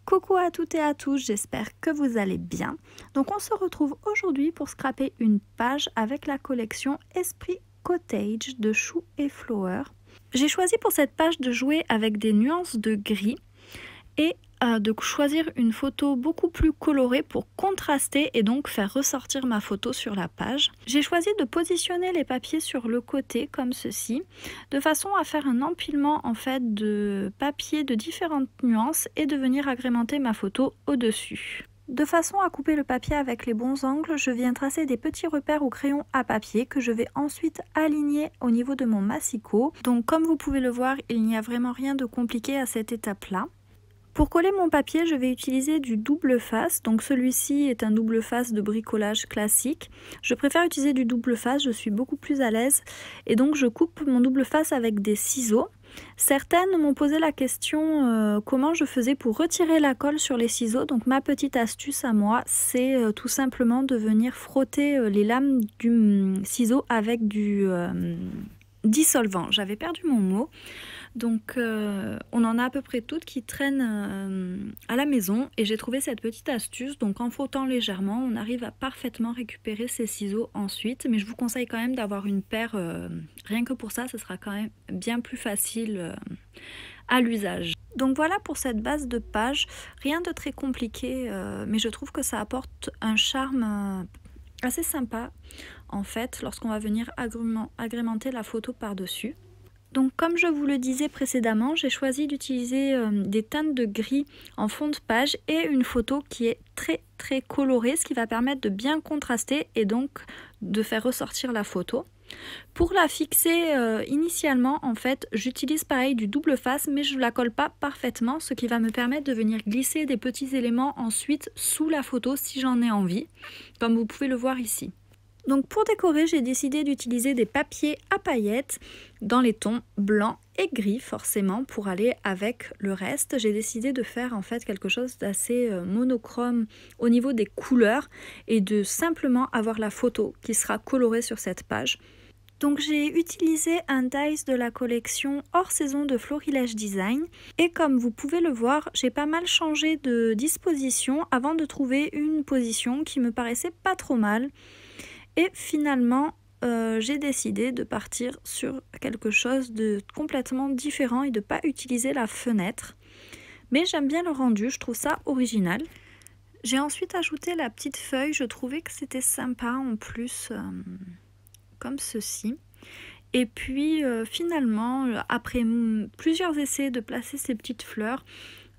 Coucou à toutes et à tous, j'espère que vous allez bien. Donc on se retrouve aujourd'hui pour scraper une page avec la collection Esprit Cottage de Chou et Flower. J'ai choisi pour cette page de jouer avec des nuances de gris et de choisir une photo beaucoup plus colorée pour contraster et donc faire ressortir ma photo sur la page. J'ai choisi de positionner les papiers sur le côté comme ceci, de façon à faire un empilement en fait de papier de différentes nuances et de venir agrémenter ma photo au-dessus. De façon à couper le papier avec les bons angles, je viens tracer des petits repères au crayon à papier que je vais ensuite aligner au niveau de mon massicot. Donc comme vous pouvez le voir, il n'y a vraiment rien de compliqué à cette étape-là. Pour coller mon papier, je vais utiliser du double face. Donc celui-ci est un double face de bricolage classique. Je préfère utiliser du double face, je suis beaucoup plus à l'aise. Et donc je coupe mon double face avec des ciseaux. Certaines m'ont posé la question comment je faisais pour retirer la colle sur les ciseaux. Donc ma petite astuce à moi, c'est tout simplement de venir frotter les lames du ciseau avec du dissolvant. J'avais perdu mon mot. Donc on en a à peu près toutes qui traînent à la maison et j'ai trouvé cette petite astuce. Donc en frottant légèrement, on arrive à parfaitement récupérer ces ciseaux ensuite. Mais je vous conseille quand même d'avoir une paire, rien que pour ça, ce sera quand même bien plus facile à l'usage. Donc voilà pour cette base de page, rien de très compliqué, mais je trouve que ça apporte un charme assez sympa en fait lorsqu'on va venir agrémenter la photo par-dessus. Donc comme je vous le disais précédemment, j'ai choisi d'utiliser des teintes de gris en fond de page et une photo qui est très colorée, ce qui va permettre de bien contraster et donc de faire ressortir la photo. Pour la fixer initialement, en fait, j'utilise pareil du double face, mais je ne la colle pas parfaitement, ce qui va me permettre de venir glisser des petits éléments ensuite sous la photo si j'en ai envie, comme vous pouvez le voir ici. Donc pour décorer, j'ai décidé d'utiliser des papiers à paillettes dans les tons blanc et gris forcément pour aller avec le reste. J'ai décidé de faire en fait quelque chose d'assez monochrome au niveau des couleurs et de simplement avoir la photo qui sera colorée sur cette page. Donc j'ai utilisé un dies de la collection hors saison de Florilège Design et comme vous pouvez le voir, j'ai pas mal changé de disposition avant de trouver une position qui me paraissait pas trop mal. Et finalement, j'ai décidé de partir sur quelque chose de complètement différent et de ne pas utiliser la fenêtre. Mais j'aime bien le rendu, je trouve ça original. J'ai ensuite ajouté la petite feuille, je trouvais que c'était sympa en plus, comme ceci. Et puis finalement, après plusieurs essais de placer ces petites fleurs,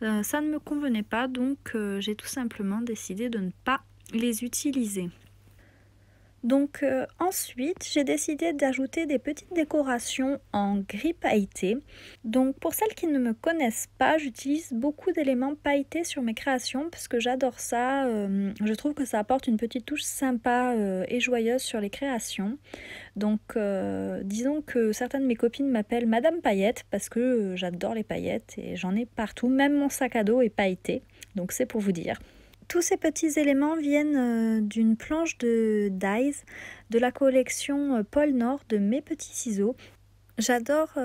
ça ne me convenait pas, donc j'ai tout simplement décidé de ne pas les utiliser. Donc ensuite, j'ai décidé d'ajouter des petites décorations en gris pailleté. Donc pour celles qui ne me connaissent pas, j'utilise beaucoup d'éléments pailletés sur mes créations parce que j'adore ça. Je trouve que ça apporte une petite touche sympa et joyeuse sur les créations. Donc disons que certaines de mes copines m'appellent Madame Paillette parce que j'adore les paillettes et j'en ai partout. Même mon sac à dos est pailleté, donc c'est pour vous dire. Tous ces petits éléments viennent d'une planche de dies de la collection Pôle Nord de Mes Petits Ciseaux. J'adore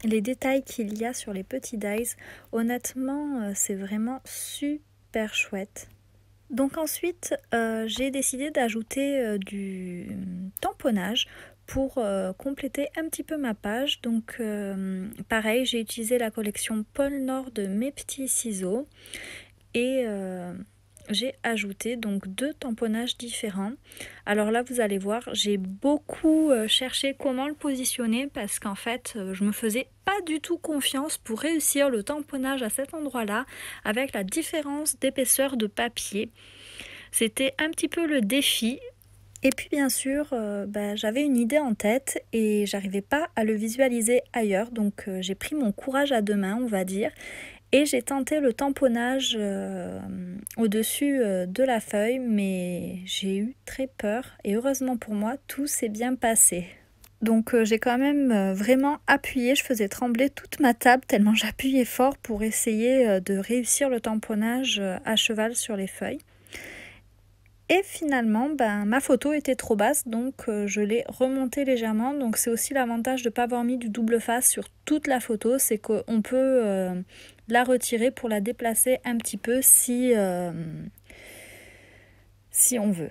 les détails qu'il y a sur les petits dies. Honnêtement, c'est vraiment super chouette. Donc ensuite, j'ai décidé d'ajouter du tamponnage pour compléter un petit peu ma page. Donc pareil, j'ai utilisé la collection Pôle Nord de Mes Petits Ciseaux. Et j'ai ajouté donc 2 tamponnages différents. Alors là vous allez voir, j'ai beaucoup cherché comment le positionner parce qu'en fait je me faisais pas du tout confiance pour réussir le tamponnage à cet endroit là avec la différence d'épaisseur de papier. C'était un petit peu le défi. Et puis bien sûr, j'avais une idée en tête et j'arrivais pas à le visualiser ailleurs, donc j'ai pris mon courage à deux mains, on va dire, et j'ai tenté le tamponnage au-dessus de la feuille, mais j'ai eu très peur et heureusement pour moi, tout s'est bien passé. Donc j'ai quand même vraiment appuyé, je faisais trembler toute ma table tellement j'appuyais fort pour essayer de réussir le tamponnage à cheval sur les feuilles. Et finalement, ma photo était trop basse, donc je l'ai remontée légèrement. Donc c'est aussi l'avantage de ne pas avoir mis du double face sur toute la photo, c'est qu'on peut la retirer pour la déplacer un petit peu si on veut.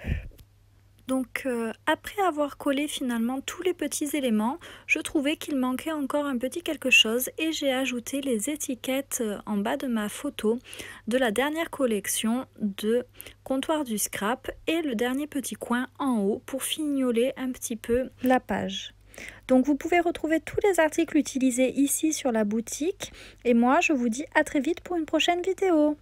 Donc après avoir collé finalement tous les petits éléments, je trouvais qu'il manquait encore un petit quelque chose et j'ai ajouté les étiquettes en bas de ma photo de la dernière collection de Comptoir du Scrap et le dernier petit coin en haut pour fignoler un petit peu la page. Donc vous pouvez retrouver tous les articles utilisés ici sur la boutique et moi je vous dis à très vite pour une prochaine vidéo.